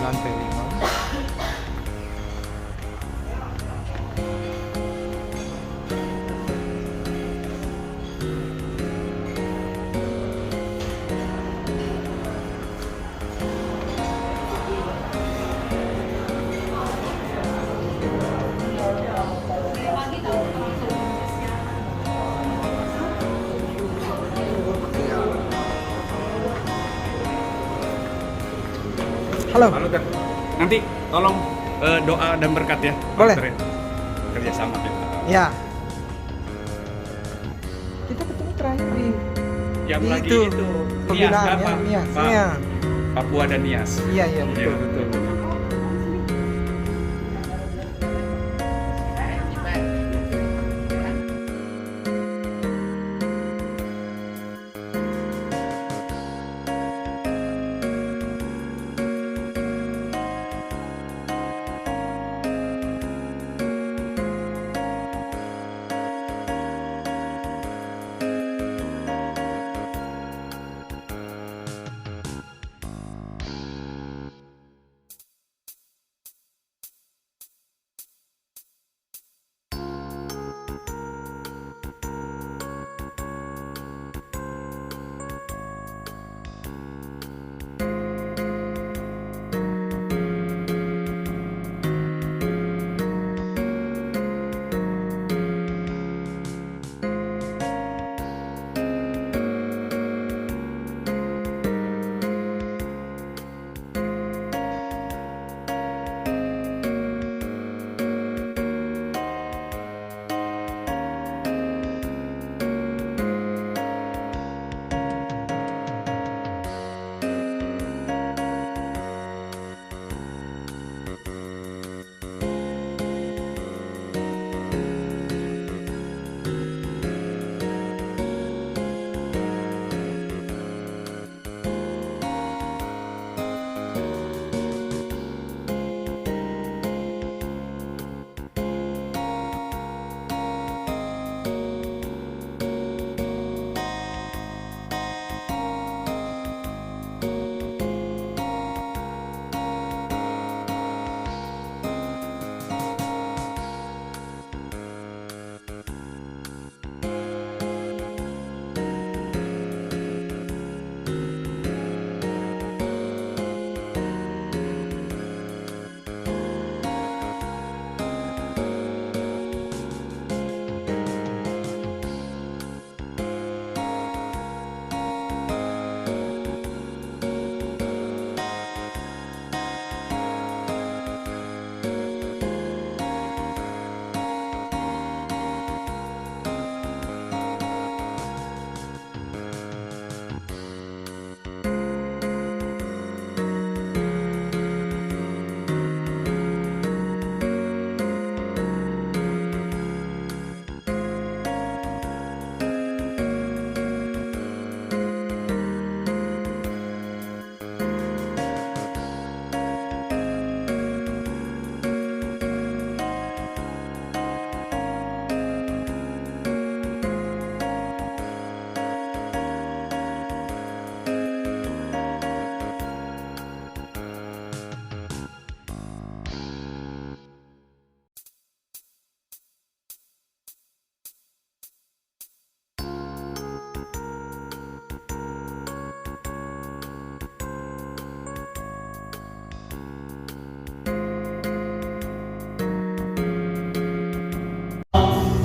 lantai 5. Halo. Halo Kak. Nanti tolong doa dan berkat ya. Boleh. Pastor, ya. Kerjasama kita. Ya. Kita ketemu terakhir di Yang di lagi itu, itu pembinaan Nias, ya, Pak. Nias. Pak. Iya. Papua dan Nias. Iya, betul. Iya, betul.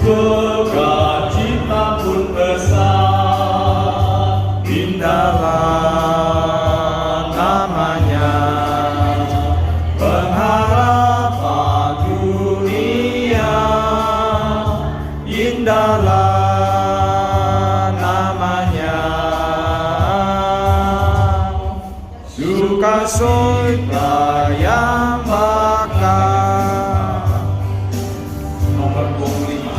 Sukacita pun besar, indahlah namanya. Pengharapan dunia, indahlah namanya. Sukacita yang bakal. Nomor 25.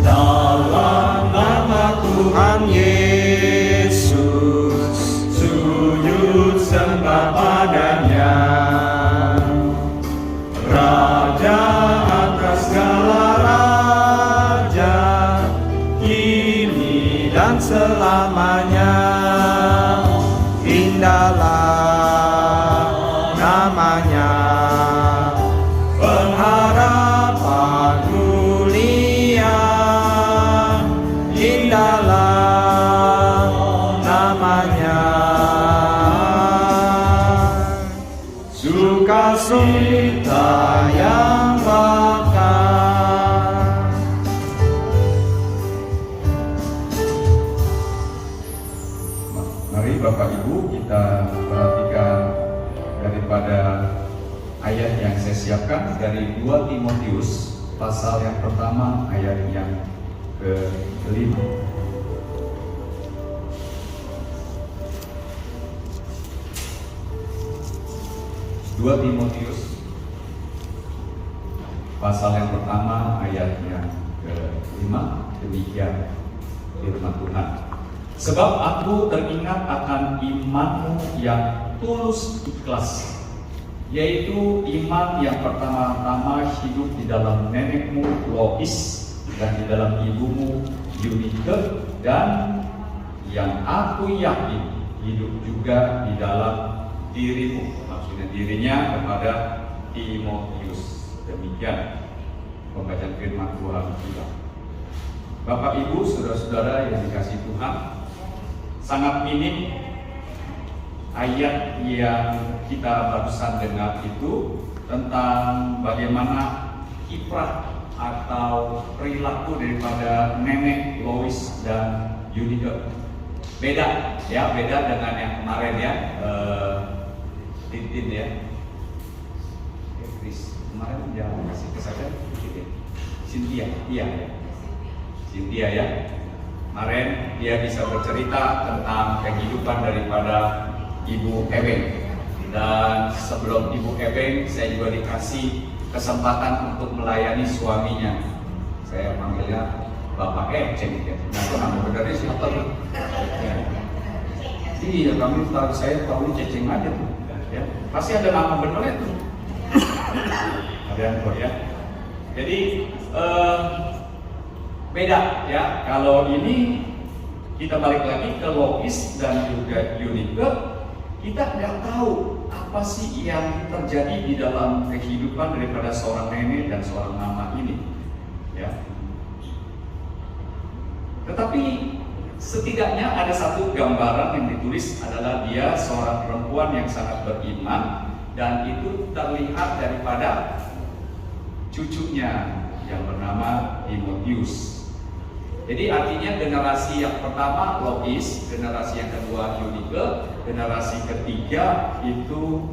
Dalam nama Tuhan Yesus, sujud sembah padanya. Raja atas segala raja, kini dan selalu. Timotius pasal yang pertama ayat yang ke-5. 2 Timotius pasal yang pertama ayat yang ke-5, demikian firman Tuhan. Sebab aku teringat akan imanmu yang tulus ikhlas, yaitu iman yang pertama-tama hidup di dalam nenekmu Lois dan di dalam ibumu Eunike, dan yang aku yakin hidup juga di dalam dirimu, maksudnya dirinya kepada Timotius. Demikian pembacaan firman Tuhan kita. Bapak Ibu, saudara-saudara yang dikasihi Tuhan, sangat minim ayat yang kita barusan dengar itu tentang bagaimana kiprah atau perilaku daripada nenek Lois dan Eunike. Beda ya, beda dengan yang kemarin ya, Tintin ya. Kemarin dia kasih ke saya Cynthia, iya. Cynthia ya. Kemarin dia bisa bercerita tentang kehidupan daripada Ibu Ebeng. Dan sebelum Ibu Ebeng, saya juga dikasih kesempatan untuk melayani suaminya. Saya panggilnya Bapak Eceng ya. Nah, itu nama benernya siapa tuh? Iya, saya tahu Ceceng aja tuh. Ya, pasti ada nama benernya tuh. Ya. Jadi beda ya. Kalau ini kita balik lagi ke Lois dan juga Eunike, kita nggak tahu apa sih yang terjadi di dalam kehidupan daripada seorang nenek dan seorang mama ini, ya. Tetapi setidaknya ada satu gambaran yang ditulis adalah dia seorang perempuan yang sangat beriman, dan itu terlihat daripada cucunya yang bernama Timotius. Jadi artinya generasi yang pertama Lois, generasi yang kedua Eunike, generasi ketiga itu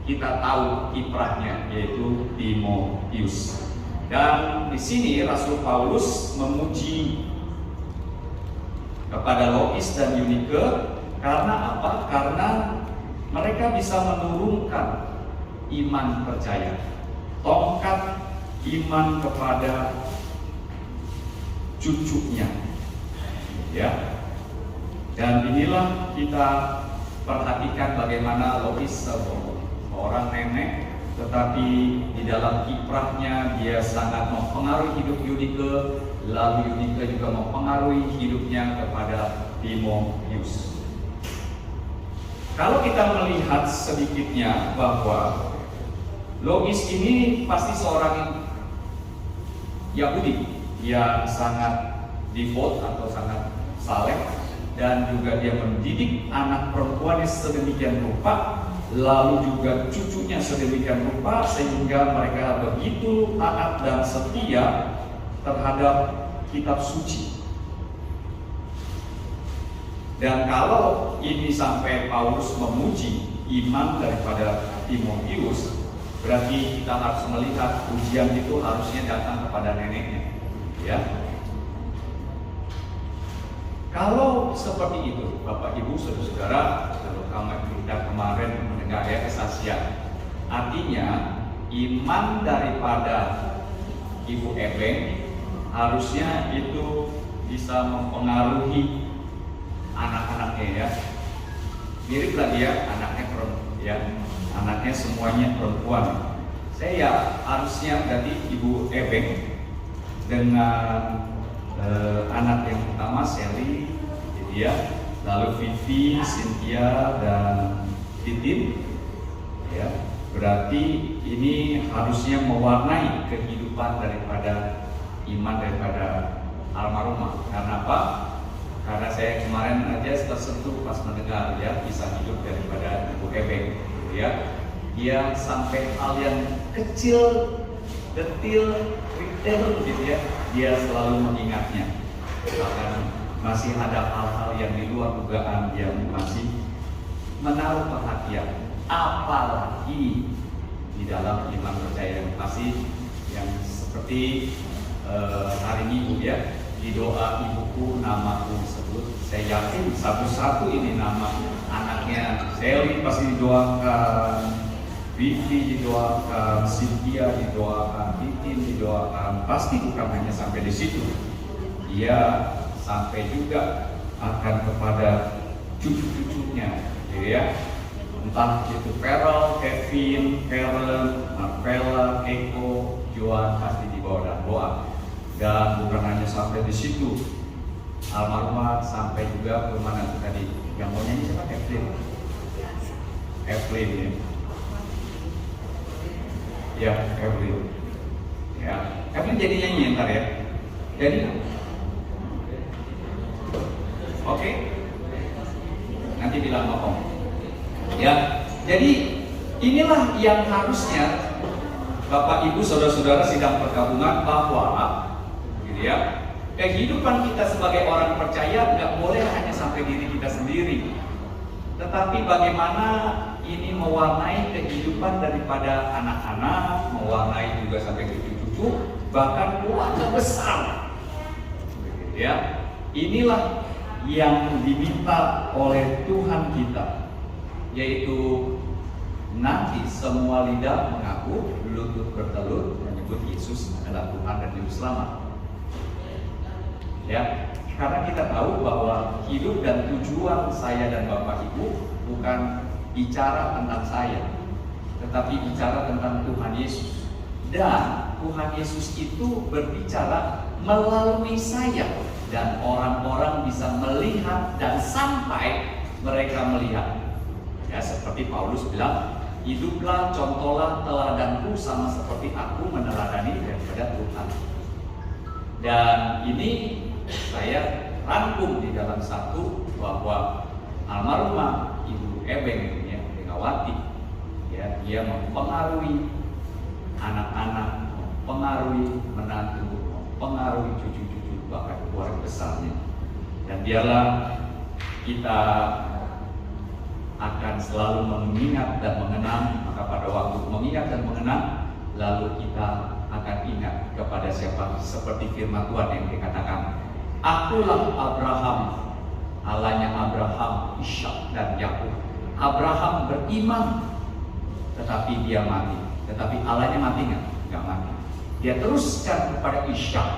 kita tahu kiprahnya, yaitu Timotius. Dan di sini Rasul Paulus memuji kepada Lois dan Eunike karena apa? Karena mereka bisa menurunkan iman percaya, tongkat iman kepada cucunya, ya. Dan inilah kita perhatikan bagaimana Lois seorang nenek, tetapi di dalam kiprahnya dia sangat mempengaruhi hidup Eunike, lalu Eunike juga mempengaruhi hidupnya kepada Timotius. Kalau kita melihat sedikitnya bahwa Lois ini pasti seorang Yahudi yang sangat devout atau sangat saleh, dan juga dia mendidik anak perempuannya sedemikian rupa, lalu juga cucunya sedemikian rupa, sehingga mereka begitu taat dan setia terhadap kitab suci. Dan kalau ini sampai Paulus memuji iman daripada Timotius, berarti kita harus melihat ujian itu harusnya datang kepada neneknya, ya. Kalau seperti itu, Bapak Ibu saudara-saudara, kalau kita kemarin mendengar ya kesaksian, artinya iman daripada Ibu Ebeng harusnya itu bisa mempengaruhi anak-anaknya, ya. Mirip lah dia anaknya perempuan, ya. Anaknya semuanya perempuan. Saya harusnya berarti Ibu Ebeng dengan anak yang pertama Sally, dia, lalu Vivi, Cynthia, dan Titin, ya. Berarti ini harusnya mewarnai kehidupan daripada iman daripada almarhumah. Karena apa? Karena saya kemarin aja tersentuh pas mendengar ya kisah hidup daripada Ibu Ebeng. Ya, dia sampai hal yang kecil, detil, detail gitu ya, dia selalu mengingatnya. Bahkan masih ada hal-hal yang di luar dugaan yang masih menaruh perhatian. Apalagi di dalam iman percaya dan kasih yang seperti hari Minggu ya, di doa ibuku namaku disebut. Saya yakin satu-satu ini nama anaknya. Sally pasti didoakan, Vivi didoakan, Cynthia didoakan, Titin didoakan. Pasti bukan hanya sampai di situ, dia sampai juga akan kepada cucu-cucunya, gitu ya. Entah itu Farrell, Kevin, Karen, Marvella, Eko, Joan pasti dibawa dalam doa. Dan bukan hanya sampai di situ, almarhumah sampai juga ke mana tadi? Yang mau nyanyi siapa? Evelyn ya. Ya, Evelyn. Ya, Evelyn jadi nyanyi ntar ya. Jadi, oke. Nanti bilang ngomong. Ya, jadi inilah yang harusnya Bapak Ibu saudara-saudara sidang perkabungan bahwa gitu ya, kehidupan kita sebagai orang percaya nggak boleh hanya sampai diri kita sendiri, tetapi bagaimana ini mewarnai kehidupan daripada anak-anak, mewarnai juga sampai cucu-cucu, bahkan keluarga besar. Ya, inilah yang diminta oleh Tuhan kita, yaitu nanti semua lidah mengaku, lutut bertelut menyebut Yesus adalah Tuhan dan Juru Selamat. Ya, karena kita tahu bahwa hidup dan tujuan saya dan Bapak Ibu bukan bicara tentang saya, tetapi bicara tentang Tuhan Yesus. Dan Tuhan Yesus itu berbicara melalui saya, dan orang-orang bisa melihat dan sampai mereka melihat. Ya, seperti Paulus bilang, hiduplah, contohlah teladanku sama seperti aku meneladani daripada Tuhan. Dan ini saya rangkum di dalam satu, bahwa almarhumah Ibu Ebeng ya, Megawati ya, dia mempengaruhi anak-anak, mempengaruhi menantu, mempengaruhi cucu-cucu, bahkan keluarga besarnya. Dan biarlah kita akan selalu mengingat dan mengenang. Maka pada waktu mengingat dan mengenang, lalu kita akan ingat kepada siapa, seperti firman Tuhan yang dikatakan, akulah Abraham, Allahnya Abraham, Ishak dan Yakub. Abraham beriman, tetapi dia mati. Tetapi Allahnya mati nggak? Nggak mati. Dia teruskan kepada Ishak.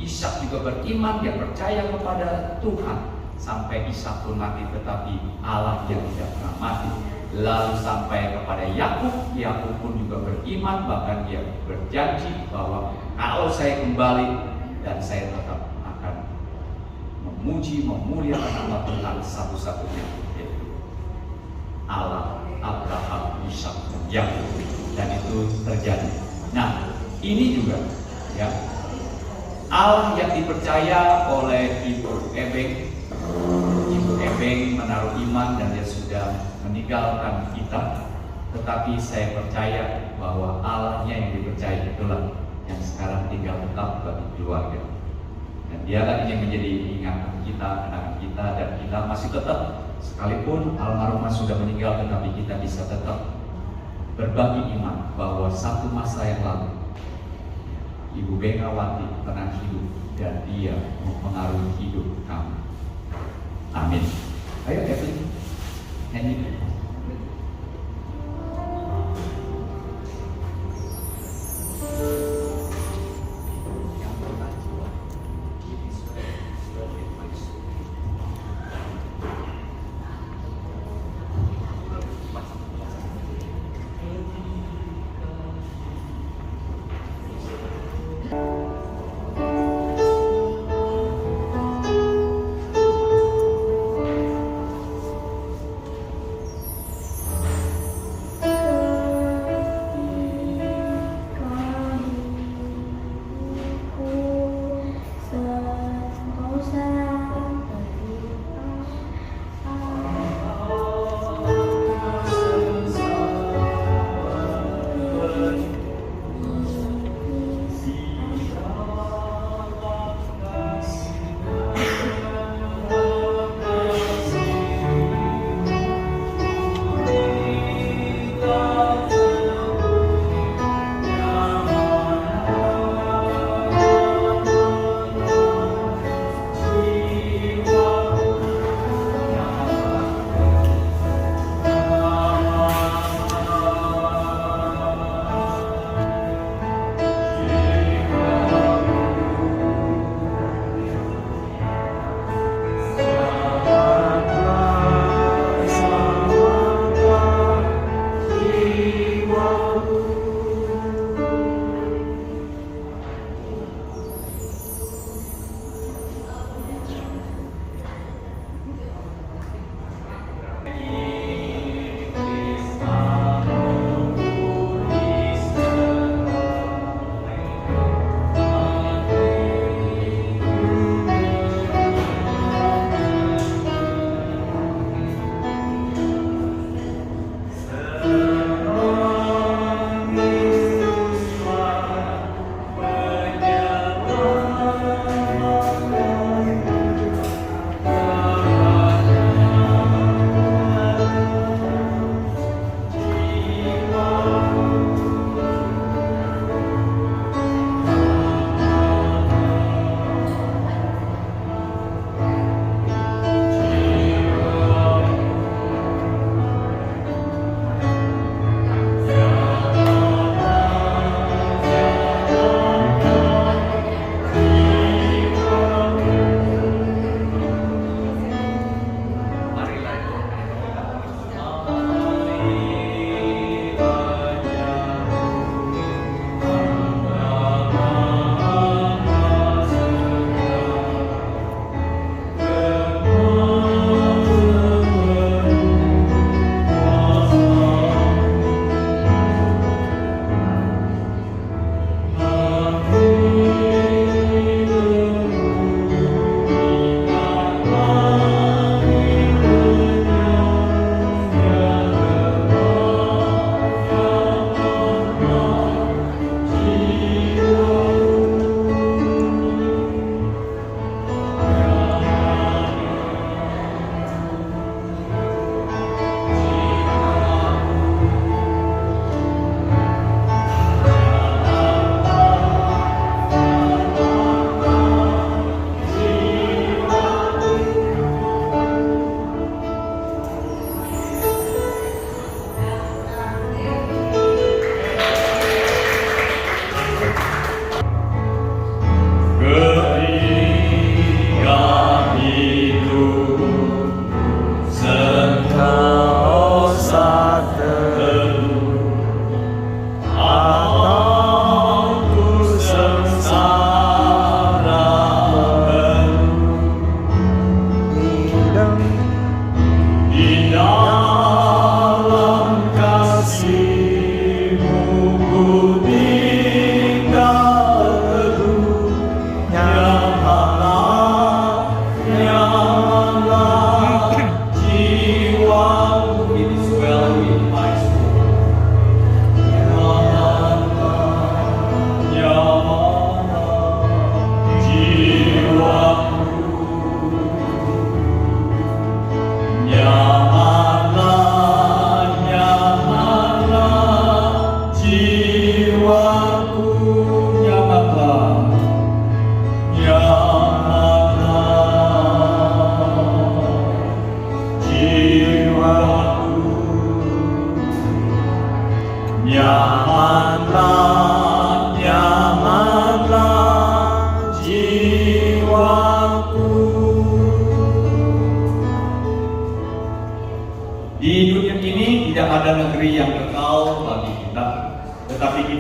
Ishak juga beriman, dia percaya kepada Tuhan. Sampai Ishak pun mati, tetapi Allah yang tidak pernah mati. Lalu sampai kepada Yakub, Yakub pun juga beriman, bahkan dia berjanji bahwa kalau saya kembali dan saya tetap akan memuji, memuliakan nama Tuhan satu-satunya, yaitu Allah Abraham, Ishak dan Yakub. Dan itu terjadi. Nah, ini juga ya, Allah yang dipercaya oleh Ibu Ebeng. Ibu Ebeng menaruh iman dan dia sudah meninggalkan kita, tetapi saya percaya bahwa Allahnya yang dipercaya itulah yang sekarang tinggal tetap bagi keluarga. Dan dialah yang menjadi ingatan kita, anak kita, dan kita masih tetap, sekalipun almarhumah sudah meninggal, tetapi kita bisa tetap berbagi iman bahwa satu masa yang lalu Ibu Megawati pernah hidup dan dia mempengaruhi hidup kami. Amin. Ayo Kevin, nyanyi.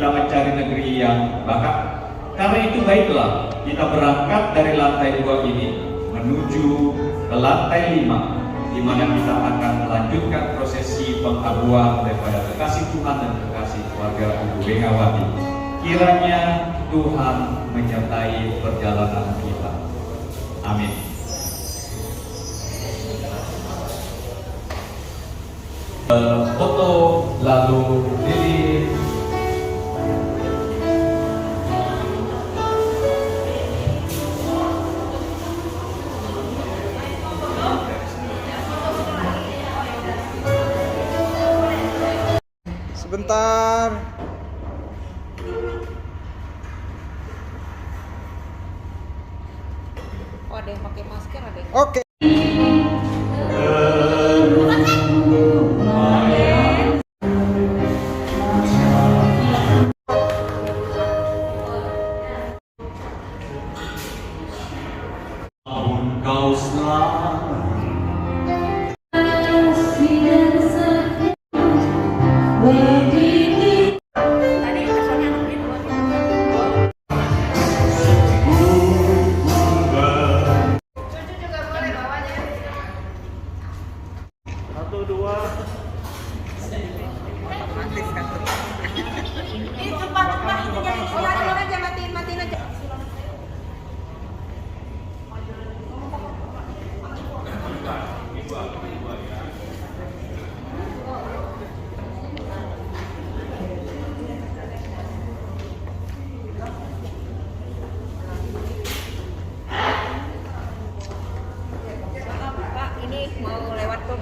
kita mencari negeri yang bakat. Karena itu baiklah kita berangkat dari lantai 2 ini menuju ke lantai 5, di mana kita akan melanjutkan prosesi penghabuan daripada kekasih Tuhan dan kekasih keluarga Ibu Bengawati. Kiranya Tuhan menyertai perjalanan kita. Amin. Foto lalu lilin. Sebentar. Oh, ada yang pakai masker, ada yang Oke. Kau selalu matiin aja. Pak, ini mau lewat tuh.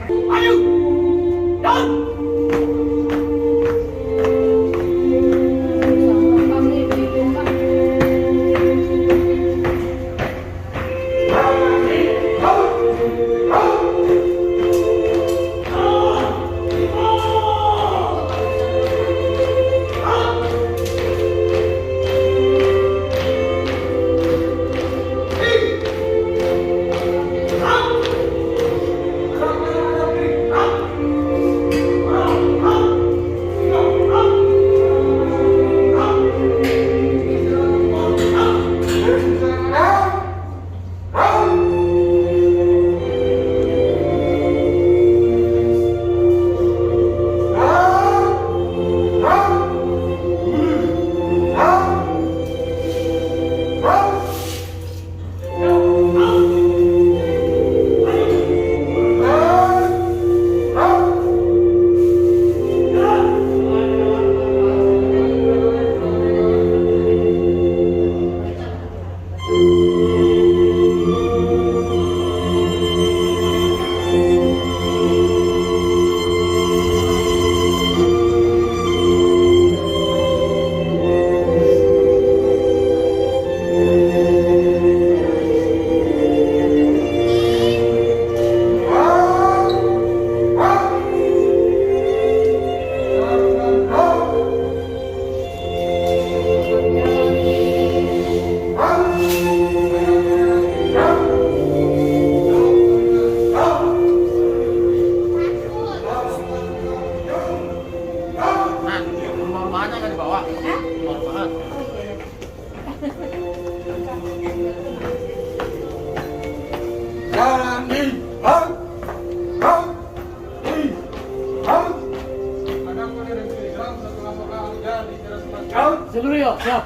Seluruh siap.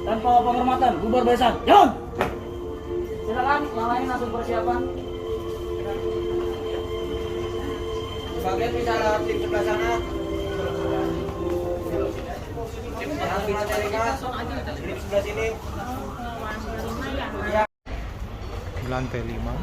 Tanpa penghormatan, bubar besan. Jalan. Silakan, yang lain langsung persiapan. Bagian bisa lewat tim sebelah sana. Tim sebelah sini. Ya. Lantai 5.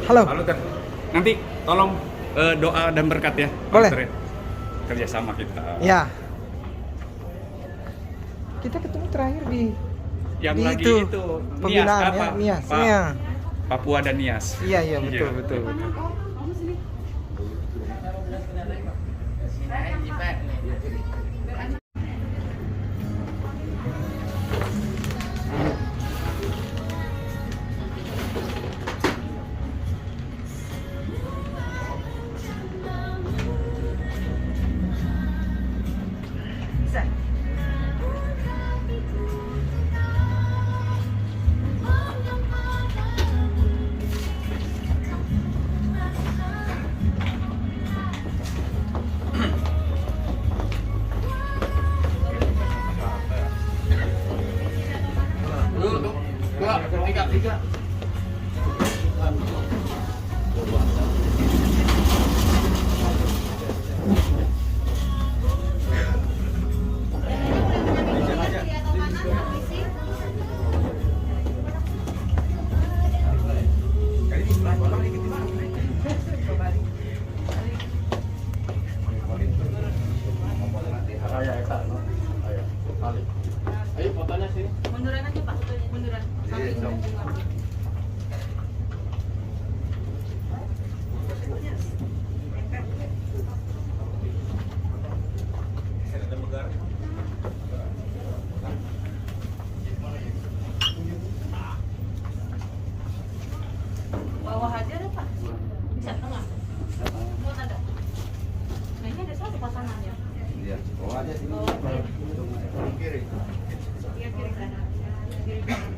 Halo. Halo Ter. Nanti tolong doa dan berkat ya. Boleh. Ter, ya. Kerjasama kita. Ya. Kita ketemu terakhir di yang Di lagi itu, itu pembinaan Nias, ya, apa? Nias. Pak, Iya. Papua dan Nias. Iya, betul, Iya. betul. Tiga. Ayo fotonya sini. Munduran aja Pak, munduran. Samping. Bawah aja deh Pak. Bisa tengah. Mau ada. Nah ini ada satu pasangan ya. Iya, bawa aja sini. Kiri. Iya kiri kanan. Kiri kanan.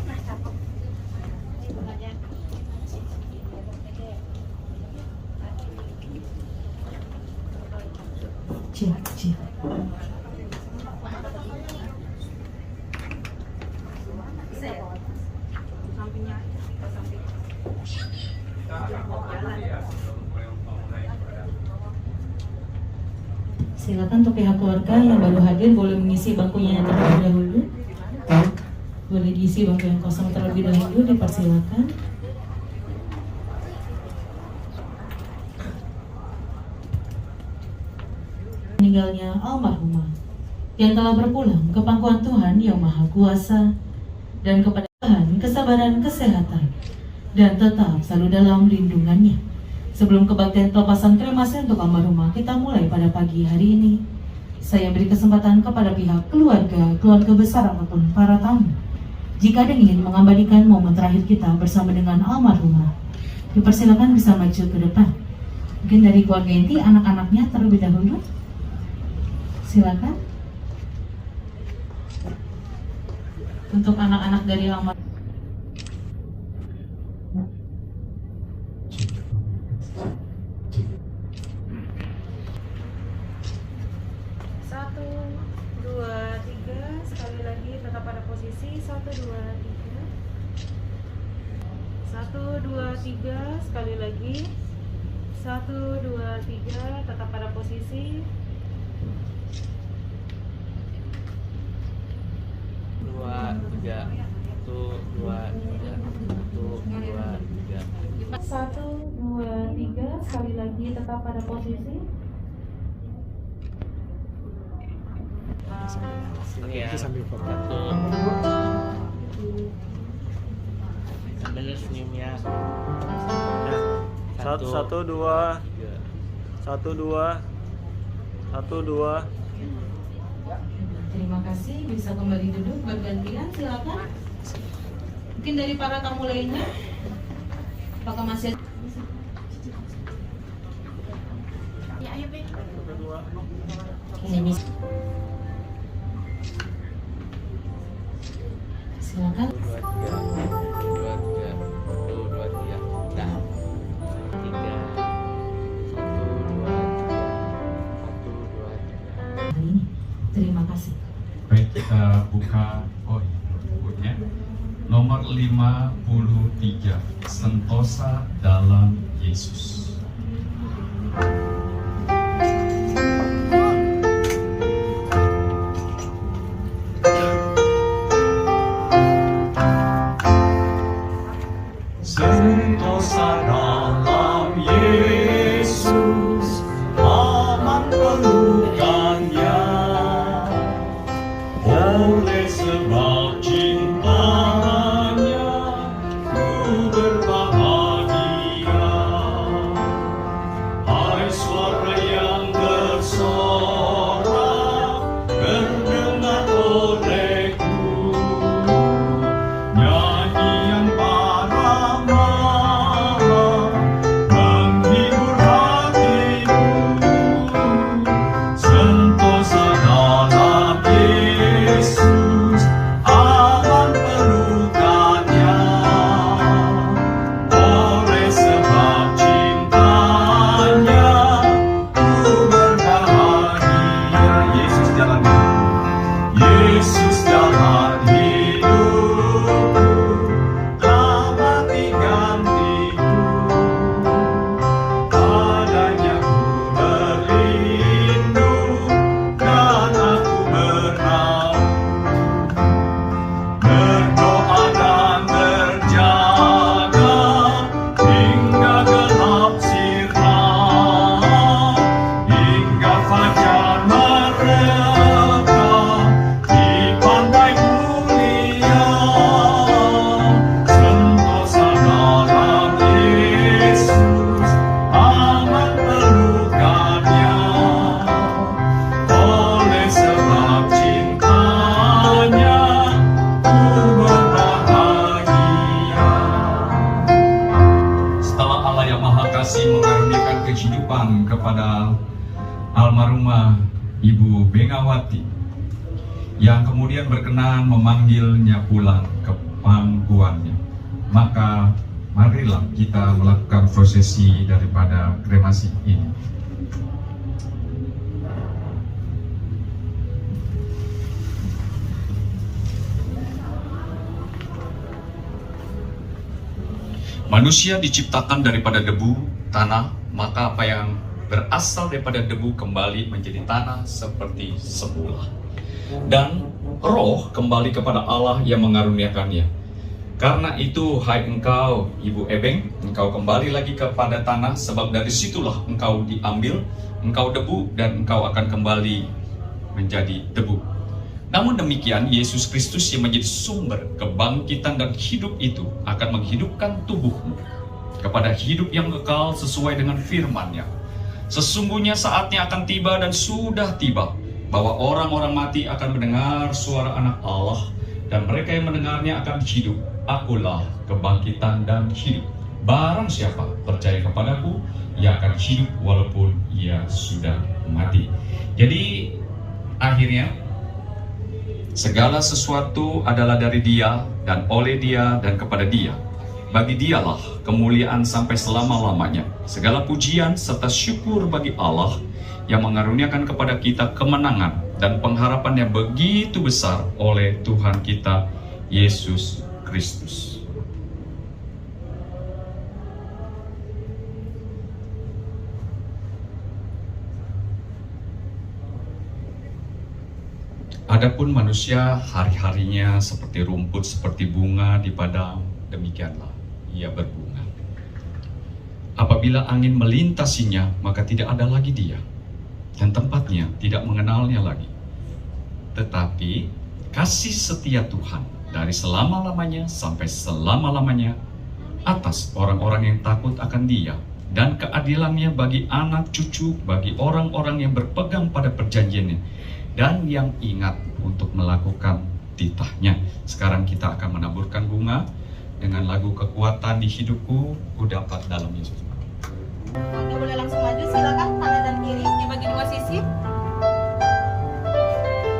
Nah cakep. Ini aja. Bisa ya? Sampingnya aja. Samping. Silakan untuk pihak keluarga yang baru hadir boleh mengisi bangkunya terlebih dahulu. Boleh diisi bangku yang kosong terlebih dahulu, dipersilakan. Meninggalnya almarhumah yang telah berpulang ke pangkuan Tuhan yang Maha Kuasa, dan kepada Tuhan kesabaran, kesehatan, dan tetap selalu dalam lindungannya. Sebelum kebaktian pelepasan kremasi untuk almarhumah kita mulai pada pagi hari ini, saya beri kesempatan kepada pihak keluarga besar ataupun para tamu, jika ada yang ingin mengabadikan momen terakhir kita bersama dengan almarhumah, dipersilakan bisa maju ke depan. Mungkin dari keluarga inti, anak-anaknya terlebih dahulu. Silakan. Untuk anak-anak dari almarhum. Satu, dua, tiga. Sekali lagi tetap pada posisi. 1, 2, 3. 1, 2, 3. Sekali lagi. 1, 2, 3. Tetap pada posisi. 2, 3. 1, 2, 3. 1, 2, 3. 1, 2, 3. Sekali lagi tetap pada posisi. Sini ya. Sambil foto. Sambil senyum ya. Satu, dua. 1, 2. 1, 2. Terima kasih, bisa kembali duduk bergantian, silakan. Mungkin dari para tamu lainnya, apakah masih Ya ayo Be. ini? Silakan. 2, 3. 2, 3. 1, 2, 3. Dah. 3. 1, 2, 3. 1, 2, 3. Hari ini, terima kasih. Baik, kita buka bukunya. Nomor 53, Sentosa dalam Yesus. Sentosa dalam Yesus, aman pelukannya. sebab cintanya ku berbahagia. Hai suara yang bersorak, berdengar olehku, nyanyian para mama menghibur hatiku. Sentosa dalam Yesus, aman pelukannya. Oleh sebab cintanya ku berbahagia. Yesus jalan hidup, Yesus jalan hidupku, telah mati gantiku. Padanya ku berlindung dan aku bernaung, berdoa dan berjaga hingga gelap sirna, hingga fajar mereka di pantai mulia. Sentosa dalam Yesus, aman pelukannya. Oleh sebab cintanya ku berbahagia. Setelah Allah yang Maha Kasih mengaruniakan kehidupan kepada almarhumah Ibu Bengawati, yang kemudian berkenan memanggilnya pulang ke pangkuannya, maka marilah kita melakukan prosesi daripada kremasi ini. Manusia diciptakan daripada debu, tanah, maka apa yang berasal daripada debu kembali menjadi tanah seperti semula. Dan roh kembali kepada Allah yang mengaruniakannya. Karena itu, hai engkau, Ibu Ebeng, engkau kembali lagi kepada tanah, sebab dari situlah engkau diambil, engkau debu, dan engkau akan kembali menjadi debu. Namun demikian, Yesus Kristus yang menjadi sumber kebangkitan dan hidup itu akan menghidupkan tubuhmu kepada hidup yang kekal sesuai dengan firman-Nya. Sesungguhnya saatnya akan tiba dan sudah tiba, bahwa orang-orang mati akan mendengar suara Anak Allah, dan mereka yang mendengarnya akan hidup. Akulah kebangkitan dan hidup. Barang siapa percaya kepadaku, ia akan hidup walaupun ia sudah mati. Jadi akhirnya segala sesuatu adalah dari Dia dan oleh Dia dan kepada Dia. Bagi Dialah kemuliaan sampai selama-lamanya. Segala pujian serta syukur bagi Allah yang mengaruniakan kepada kita kemenangan dan pengharapan yang begitu besar oleh Tuhan kita Yesus Kristus. Adapun manusia hari-harinya seperti rumput, seperti bunga di padang, demikianlah ia berbunga. Apabila angin melintasinya, maka tidak ada lagi dia, dan tempatnya tidak mengenalnya lagi. Tetapi kasih setia Tuhan dari selama-lamanya sampai selama-lamanya atas orang-orang yang takut akan Dia, dan keadilannya bagi anak cucu, bagi orang-orang yang berpegang pada perjanjiannya dan yang ingat untuk melakukan titahnya. Sekarang kita akan menaburkan bunga dengan lagu Kekuatan di Hidupku, Ku Dapat Dalam Yesus. Oke, boleh langsung maju, silakan kanan dan kiri dibagi dua sisi.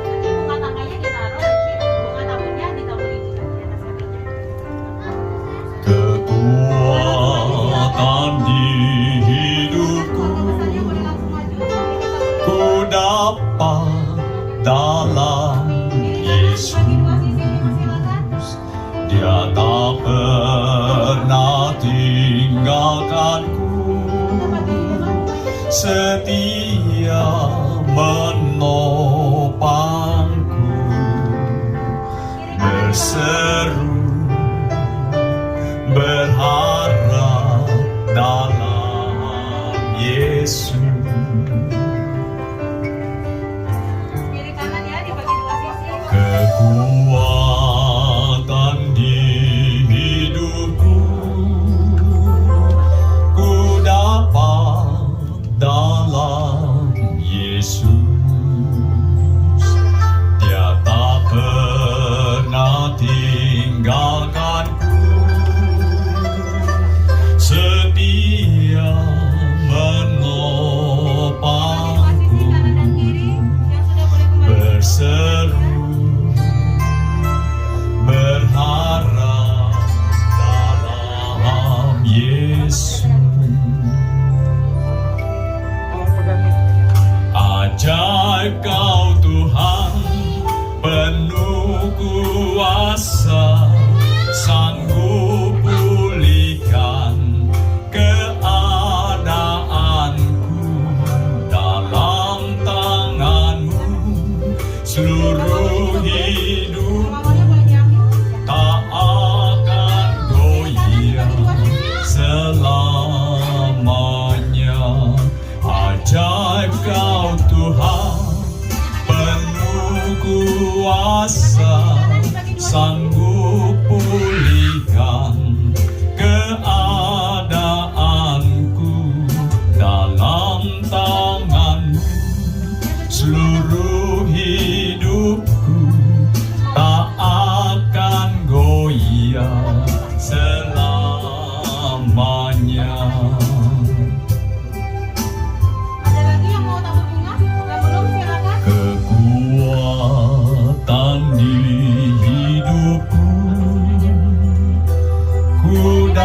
Nanti bunga tangkanya ditaruh, bunga taburnya ditaburi juga di atas kakinya. Kekuatan di hidupku, Keluarga besarnya boleh langsung maju. ku dapat dalam Yesus. Bagi dua sisi, silakan. Dia tak pernah tinggalkanku, setia menopangku, berseru berharap dalam Yesus. Kiri kanan ya, dibagi dua sisi. Kekuatan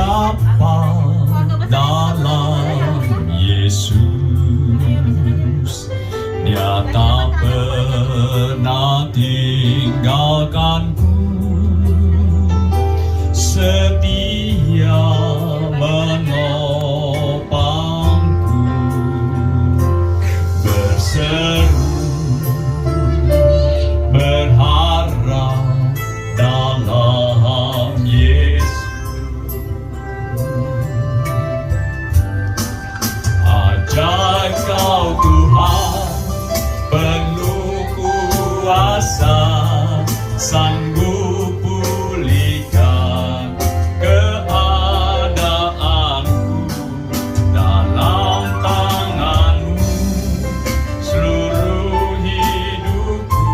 siapa dalam Yesus. Dia tak pernah tinggalkanku, setia menopangku, berseru berharap dalam Yesus. Ajaib Kau Tuhan, penuh kuasa, sanggup pulihkan keadaanku. Dalam tangan-Mu seluruh hidupku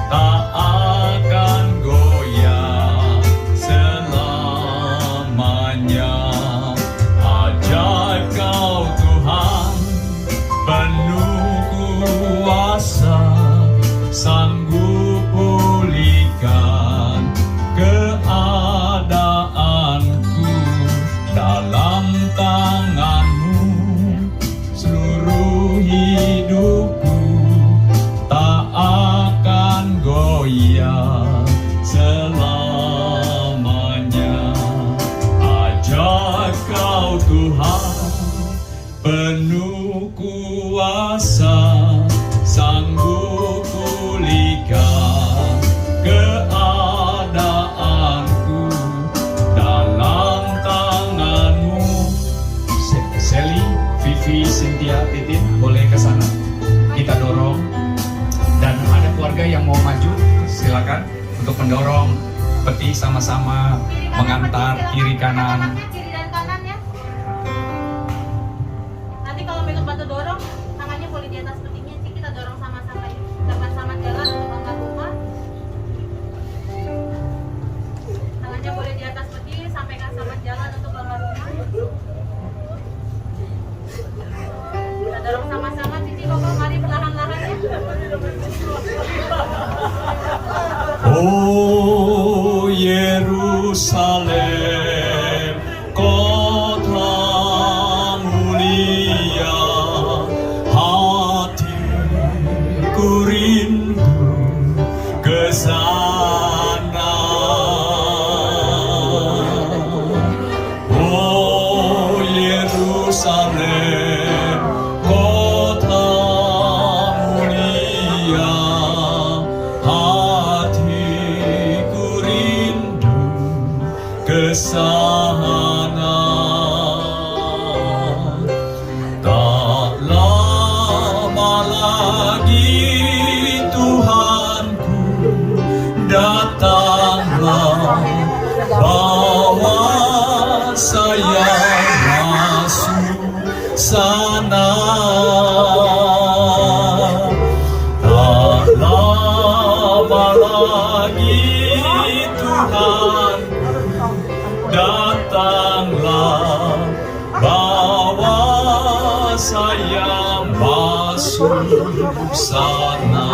tak akan goyah selamanya. Ajaib Kau Tuhan, penuh kuasa, sanggup pulihkan keadaanku. Dalam tangan-Mu seluruh hidupku tak akan goyah selamanya. Ajaib Kau Tuhan, penuh kuasa, sanggup pulihkan keadaanku. Dalam tangan-Mu. Sally, Vivi, Cynthia, Titin, boleh ke sana. Kita dorong. Dan ada keluarga yang mau maju, silakan untuk mendorong peti sama-sama mengantar kiri kanan. Kiri dan kanan ya. Nanti kalau pegang batu dorong, tangannya boleh di atas petinya sih, kita dorong sama-sama ya. Dapat sama jalan untuk angkat rumah. Tangannya boleh di atas peti, sampaikan sama jalan untuk angkat rumah. Kita dorong sama-sama, Cici Koko, mari perlahan-lahan ya. Oh Yerusalem, kota mulia, hatiku rindu ke sana. Oh Yerusalem, kota mulia, hatiku rindu ke sana. Tak lama lagi Tuhanku, datanglah, bawa saya masuk sana. Tak lama lagi Tuhan, datanglah, bawa saya masuk sana.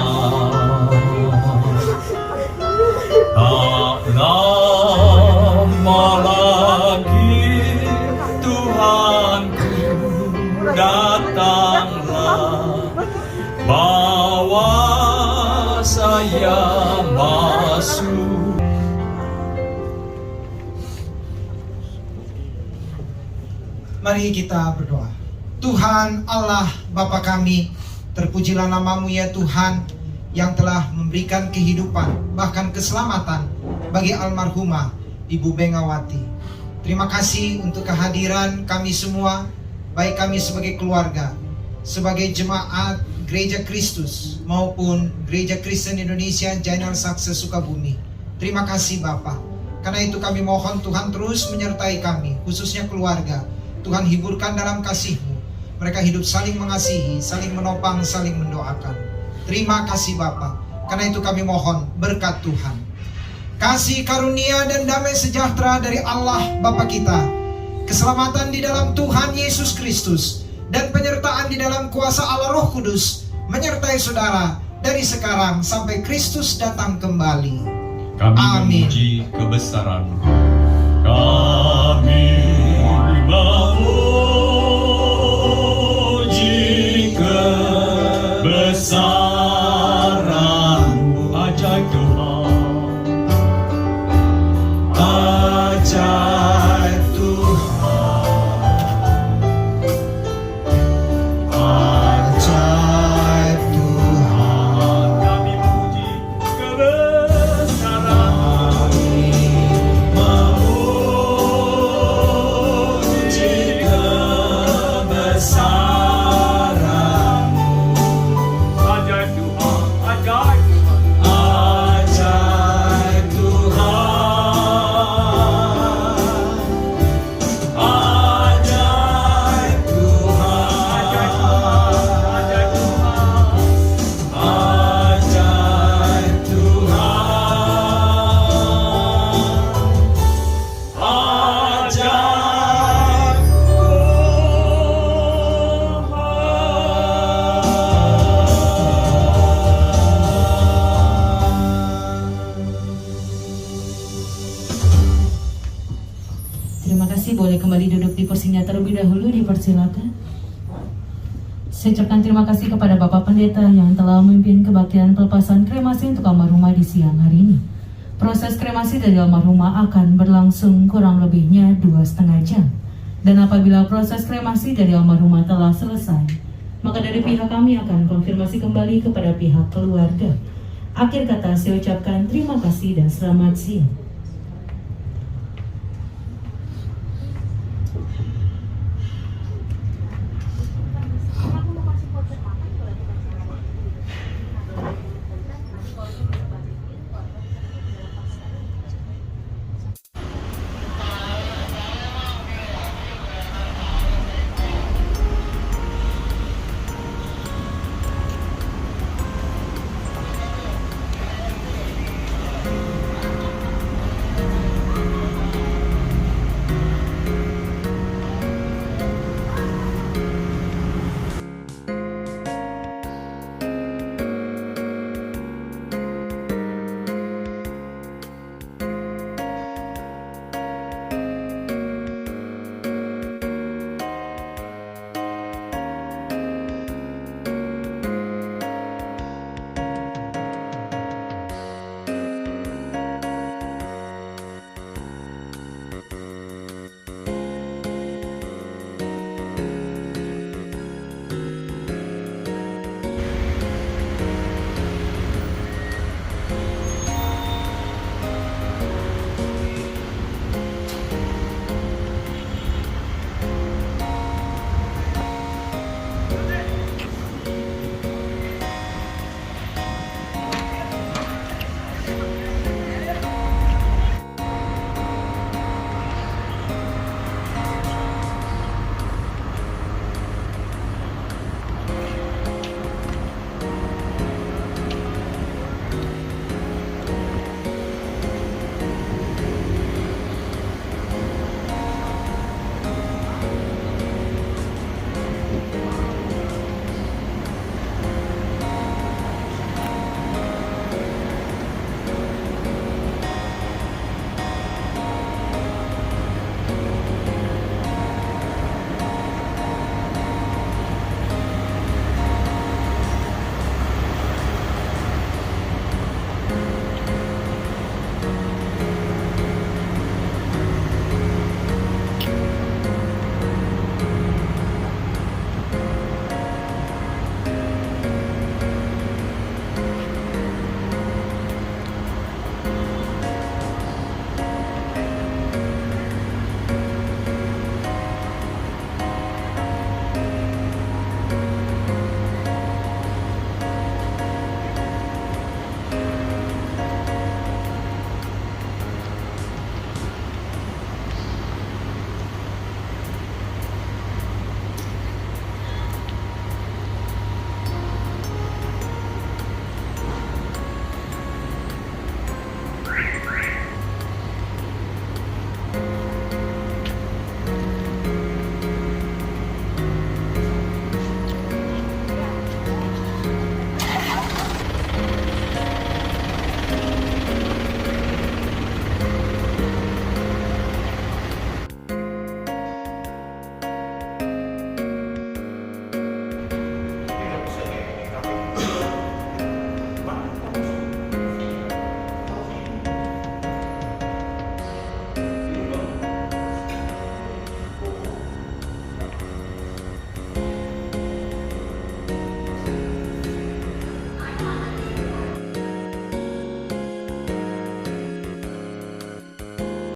Tak lama lagi Tuhanku, datanglah, bawa saya masuk. Mari kita berdoa. Tuhan Allah Bapa kami, terpujilah nama-Mu ya Tuhan, yang telah memberikan kehidupan, bahkan keselamatan bagi almarhumah Ibu Bengawati. Terima kasih untuk kehadiran kami semua, baik kami sebagai keluarga, sebagai jemaat Gereja Kristus maupun Gereja Kristen Indonesia Jainal Sakse Sukabumi. Terima kasih Bapa. Karena itu kami mohon Tuhan terus menyertai kami, khususnya keluarga. Tuhan hiburkan dalam kasih-Mu. Mereka hidup saling mengasihi, saling menopang, saling mendoakan. Terima kasih Bapa. Karena itu kami mohon berkat Tuhan, kasih karunia dan damai sejahtera dari Allah Bapa kita, keselamatan di dalam Tuhan Yesus Kristus, dan penyertaan di dalam kuasa Allah Roh Kudus menyertai saudara dari sekarang sampai Kristus datang kembali. Kami Amin. memuji kebesaran-Mu. kami memuji kebesaran-Mu. Ajaib Tuhan, ajaib Tuhan, ajaib Tuhan. Kami memuji kebesaran-Mu. Memuji kebesaran-Mu. Ajaib Tuhan, ajaib Terima kasih, boleh kembali duduk di kursinya terlebih dahulu, dipersilakan. Saya ucapkan terima kasih kepada Bapak Pendeta yang telah memimpin kebaktian pelepasan kremasi untuk almarhumah di siang hari ini. Proses kremasi dari almarhumah akan berlangsung kurang lebihnya 2,5 jam. Dan apabila proses kremasi dari almarhumah telah selesai, maka dari pihak kami akan konfirmasi kembali kepada pihak keluarga. Akhir kata saya ucapkan terima kasih dan selamat siang.